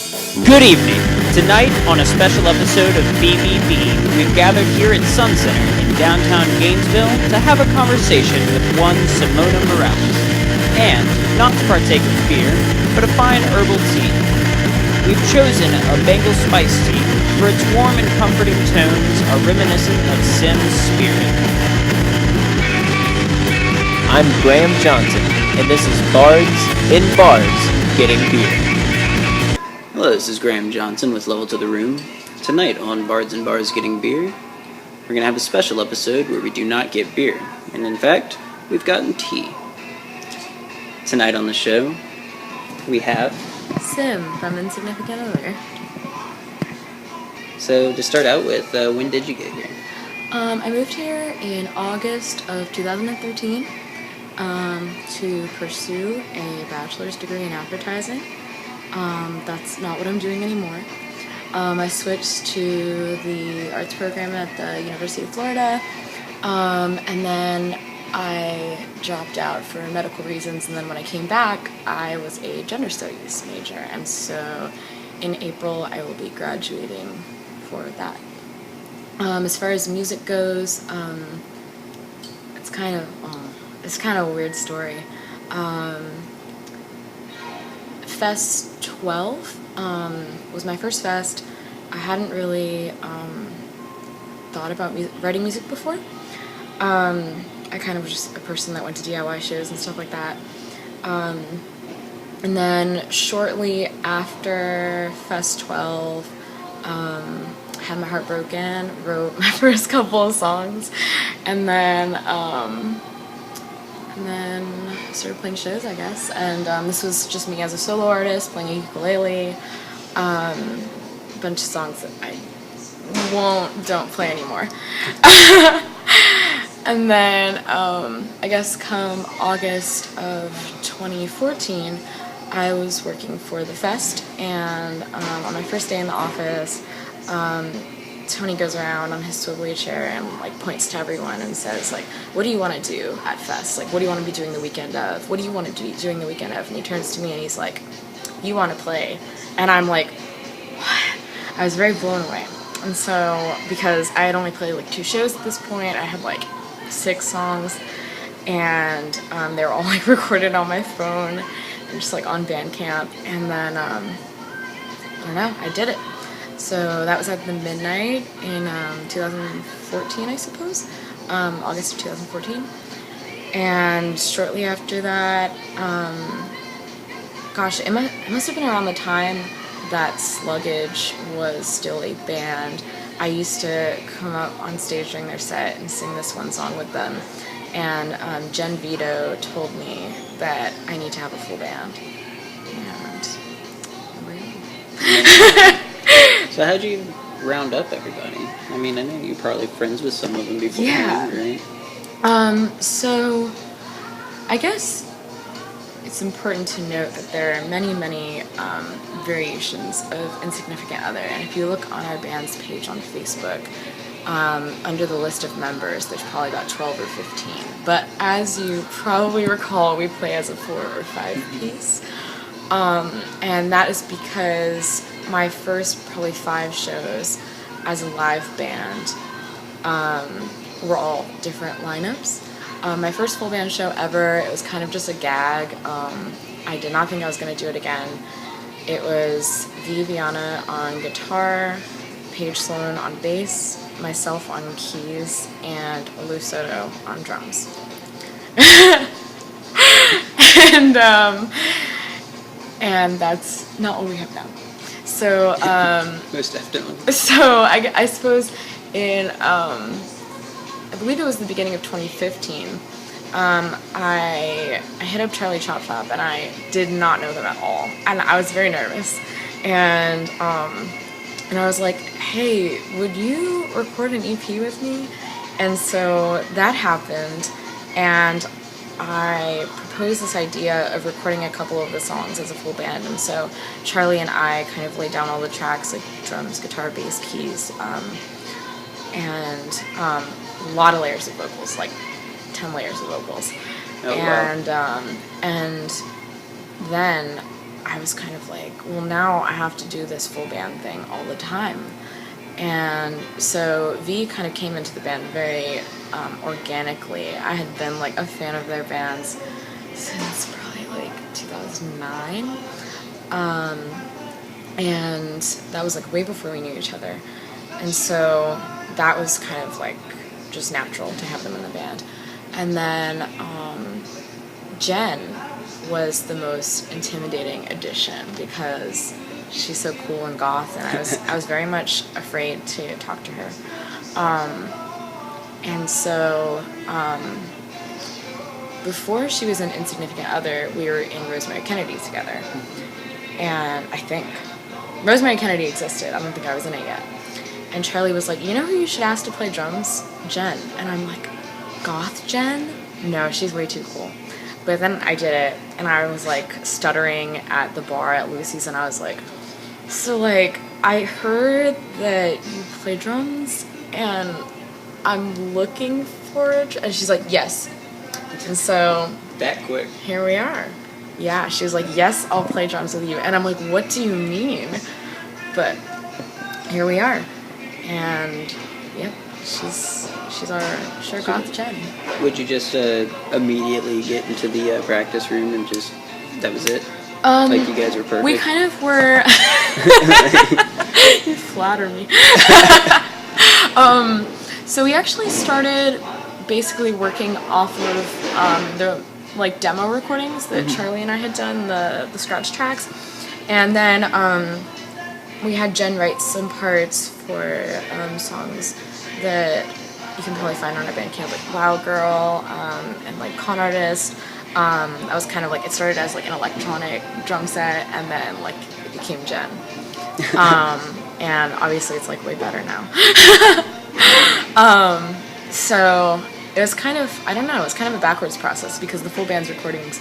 Good evening. Tonight, on a special episode of BBB, we've gathered here at Sun Center in downtown Gainesville to have a conversation with one Simona Morales. And not to partake of beer, but a fine herbal tea. We've chosen a Bengal spice tea for its warm and comforting tones are reminiscent of Sim's spirit. I'm Graham Johnson, and this is Bards in Bars Getting Beer. Hello, this is Graham Johnson with Level to the Room. Tonight on Bards and Bars Getting Beer, we're going to have a special episode where we do not get beer. And in fact, we've gotten tea. Tonight on the show, we have Sim from Insignificant Other. So to start out with, when did you get here? I moved here in August of 2013 to pursue a bachelor's degree in advertising. That's not what I'm doing anymore. I switched to the arts program at the University of Florida, and then I dropped out for medical reasons, and then when I came back, I was a gender studies major, and so in April I will be graduating for that. As far as music goes, it's kind of a weird story. Fest 12 was my first fest. I hadn't really thought about writing music before. I kind of was just a person that went to DIY shows and stuff like that. And then shortly after Fest 12, had my heart broken, wrote my first couple of songs, and then started playing shows, I guess. And this was just me as a solo artist playing a ukulele, a bunch of songs that I don't play anymore. And then I guess come August of 2014, I was working for the fest, and on my first day in the office, Tony goes around on his swivelly chair and like points to everyone and says like, "What do you want to do at Fest? Like, what do you want to be doing the weekend of? What do you want to be doing the weekend of?" And he turns to me and he's like, "You want to play?" And I'm like, "What?" I was very blown away. And so because I had only played like 2 shows at this point, I had like 6 songs, and they were all like recorded on my phone and just like on Bandcamp. And then I don't know, I did it. So that was at the Midnight in 2014, I suppose, August of 2014. And shortly after that, it must have been around the time that Sluggage was still a band. I used to come up on stage during their set and sing this one song with them. And Jen Vito told me that I need to have a full band. And So how'd you round up everybody? I mean, I know you're probably friends with some of them before, right? So I guess it's important to note that there are many, many variations of Insignificant Other, and if you look on our band's page on Facebook, under the list of members, there's probably about 12 or 15. But as you probably recall, we play as a 4 or 5 piece, and that is because my first probably 5 shows as a live band were all different lineups. My first full band show ever, it was kind of just a gag. I did not think I was going to do it again. It was Viviana on guitar, Paige Sloan on bass, myself on keys, and Lou Soto on drums. And that's not what we have now. So, Most definitely. So I suppose in, I believe it was the beginning of 2015, I hit up Charlie Chop Shop, and I did not know them at all, and I was very nervous, and I was like, "Hey, would you record an EP with me?" And so that happened, and I proposed this idea of recording a couple of the songs as a full band, and so Charlie and I kind of laid down all the tracks, like drums, guitar, bass, keys, and a lot of layers of vocals, like 10 layers of vocals. Oh, wow. And then I was kind of like, well, now I have to do this full band thing all the time. And so V kind of came into the band very organically. I had been like a fan of their bands since probably like 2009. And that was like way before we knew each other. And so that was kind of like just natural to have them in the band. And then Jen was the most intimidating addition because she's so cool and goth, and I was very much afraid to talk to her. And so before she was an Insignificant Other, we were in Rosemary Kennedy together. And I think Rosemary Kennedy existed. I don't think I was in it yet. And Charlie was like, you know who you should ask to play drums? Jen. And I'm like, goth Jen? No, she's way too cool. But then I did it, and I was like stuttering at the bar at Lucy's, and I was like, so like, I heard that you play drums, and I'm looking for it. And she's like, yes. And so That quick. here we are. Yeah, she was like, yes, I'll play drums with you. And I'm like, what do you mean? But here we are. And yep, she's our goth Jen. Would you just immediately get into the practice room and just, that was it? Like you guys were perfect? We kind of were. You flatter me. So we actually started basically working off of the like demo recordings that Charlie and I had done, the scratch tracks, and then we had Jen write some parts for songs that you can probably find on our Bandcamp, like Wild Girl and like Con Artist. That was kind of like, it started as like an electronic drum set, and then like it became Jen. And obviously it's like way better now. So it was kind of, I don't know, it was kind of a backwards process because the full band recordings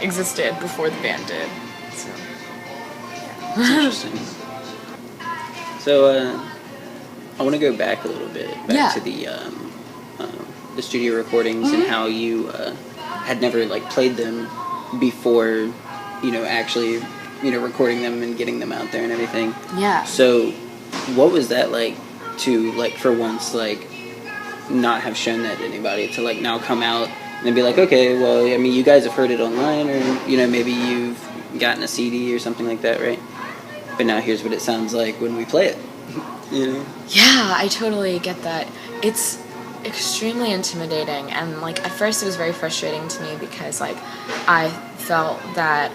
existed before the band did. So yeah. Interesting. So I want to go back a little bit, back to the studio recordings and how you had never like played them before, you know, actually, you know, recording them and getting them out there and everything. Yeah. So what was that like to, like, for once, like, not have shown that to anybody, to like now come out and be like, okay, well, I mean, you guys have heard it online, or, you know, maybe you've gotten a CD or something like that, right? But now here's what it sounds like when we play it. You know? Yeah, I totally get that. It's extremely intimidating, and like at first it was very frustrating to me because like I felt that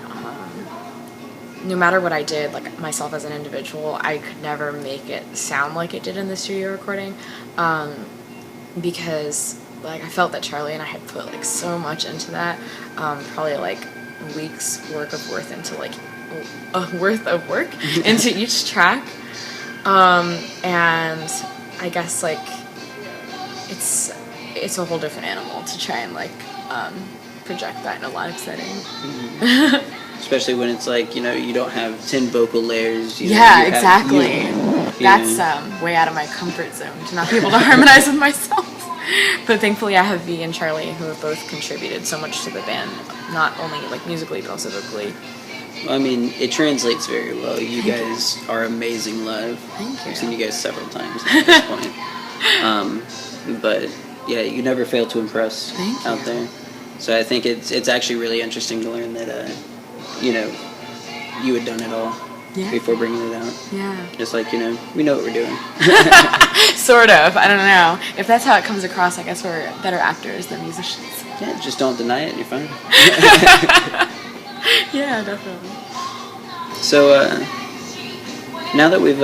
no matter what I did, like myself as an individual, I could never make it sound like it did in the studio recording, because like I felt that Charlie and I had put like so much into that, probably like weeks worth of work into each track, and I guess like it's a whole different animal to try and like project that in a live setting. Mm-hmm. Especially when it's like, you know, you don't have 10 vocal layers. You know, yeah, you have exactly. you. That's way out of my comfort zone to not be able to harmonize with myself. But thankfully I have V and Charlie who have both contributed so much to the band, not only like musically but also vocally. I mean, it translates very well. You guys are amazing live. Thank you. I've seen you guys several times at this point. But yeah, you never fail to impress out there. So I think it's actually really interesting to learn that you know, you had done it all before bringing it out. Yeah. Just like, you know, we know what we're doing. Sort of. I don't know. If that's how it comes across, I guess we're better actors than musicians. Yeah, just don't deny it and you're fine. Yeah, definitely. So, now that we've,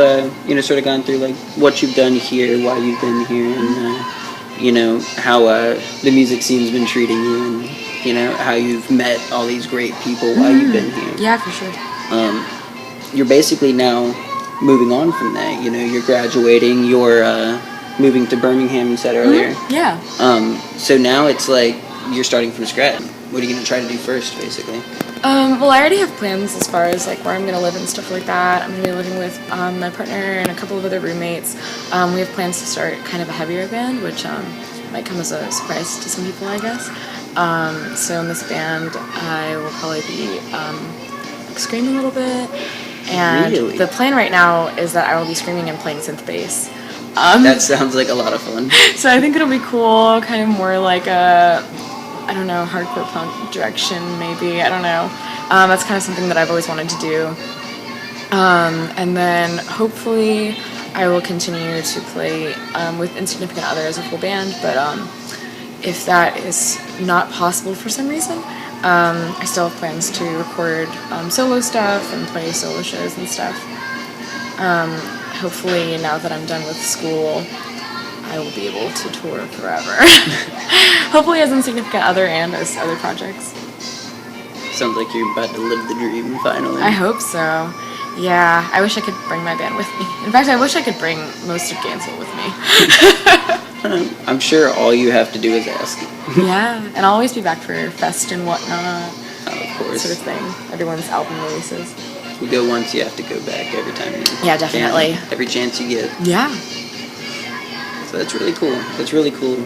you know, sort of gone through, like, what you've done here, why you've been here, and, you know, how the music scene's been treating you, and, you know, how you've met all these great people while you've been here. Yeah, for sure. You're basically now moving on from that. You know, you're graduating, you're moving to Birmingham, you said earlier. Yeah. So now it's like you're starting from scratch. What are you going to try to do first, basically? Well, I already have plans as far as like where I'm going to live and stuff like that. I'm going to be living with my partner and a couple of other roommates. We have plans to start kind of a heavier band, which might come as a surprise to some people, I guess. So in this band, I will probably be screaming a little bit. And Really? the plan right now is that I will be screaming and playing synth bass. That sounds like a lot of fun. So I think it'll be cool, kind of more like a, I don't know, hardcore punk direction maybe, I don't know. That's kind of something that I've always wanted to do. And then hopefully I will continue to play with Insignificant Other as a full band, but if that is not possible for some reason, I still have plans to record solo stuff and play solo shows and stuff. Hopefully, now that I'm done with school, I will be able to tour forever. Hopefully as Insignificant Other and as other projects. Sounds like you're about to live the dream finally. I hope so. Yeah, I wish I could bring my band with me. In fact, I wish I could bring most of Gainesville with me. I'm sure all you have to do is ask. Yeah, and I'll always be back for Fest and whatnot, Of course. sort of thing. Everyone's album releases. You go once, you have to go back every time you Yeah, definitely. can, every chance you get. Yeah. So that's really cool. That's really cool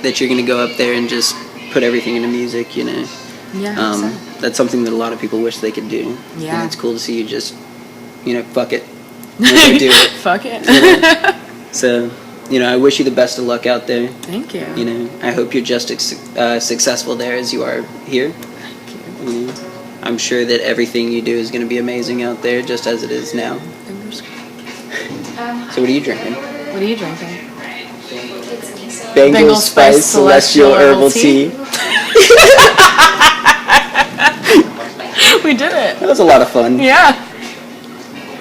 that you're going to go up there and just put everything into music, you know. Yeah, I hope so. That's something that a lot of people wish they could do. Yeah. And it's cool to see you just, fuck it. And go do it. Fuck it. So, I wish you the best of luck out there. Thank you. I hope you're just as successful there as you are here. Thank you. I'm sure that everything you do is going to be amazing out there, just as it is now. Fingers crossed. So what are you drinking? What are you drinking? Bengal Spice Celestial Herbal Tea. We did it. That was a lot of fun. Yeah.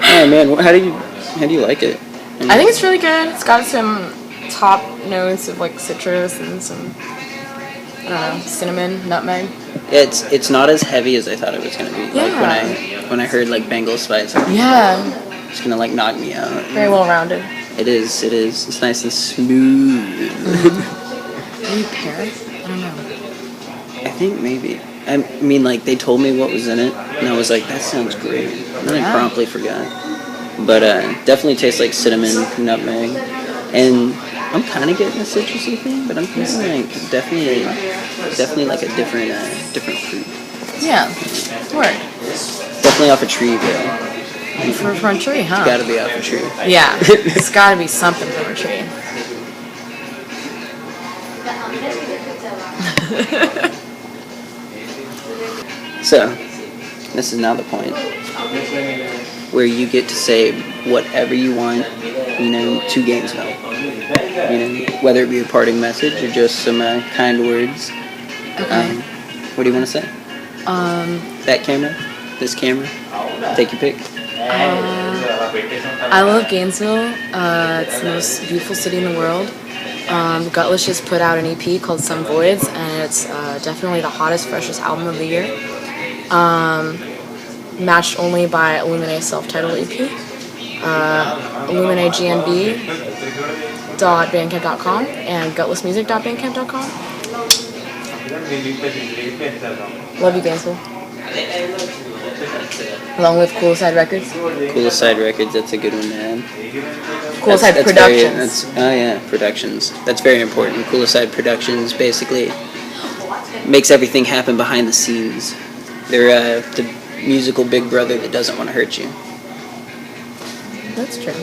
Oh man, how do you like it? I think it's really good. It's got some top notes of like citrus and some, I don't know, cinnamon, nutmeg. It's not as heavy as I thought it was gonna be. Yeah. Like when I heard like Bengal Spice, I was Yeah. it's gonna like knock me out. Very well rounded. It is. It's nice and smooth. Maybe pear? I don't know. I think maybe. I mean, like they told me what was in it, and I was like, that sounds great. And then I Yeah. promptly forgot. But definitely tastes like cinnamon, nutmeg, and I'm kind of getting a citrusy thing, but I'm tasting like definitely like a different fruit. Yeah. Word. Definitely off a tree though. From a tree, huh? It's gotta be off a tree. Yeah. It's gotta be something from a tree. So, this is now the point where you get to say whatever you want, to Gainesville. Whether it be a parting message or just some kind words. Okay. What do you want to say? That camera? This camera? Take your pick. I love Gainesville. It's the most beautiful city in the world. Gutless just put out an EP called Some Voids, and it's definitely the hottest, freshest album of the year. Matched only by Illuminae's self-titled EP. IlluminaeGNB.bandcamp.com and gutlessmusic.bandcamp.com. Love you, Gainesville. Along with Cool Side Records. Coolest Side Records, that's a good one, man. Cool Side Productions. Productions. That's very important. Coolest Side Productions basically makes everything happen behind the scenes. They're the musical big brother that doesn't want to hurt you. That's true.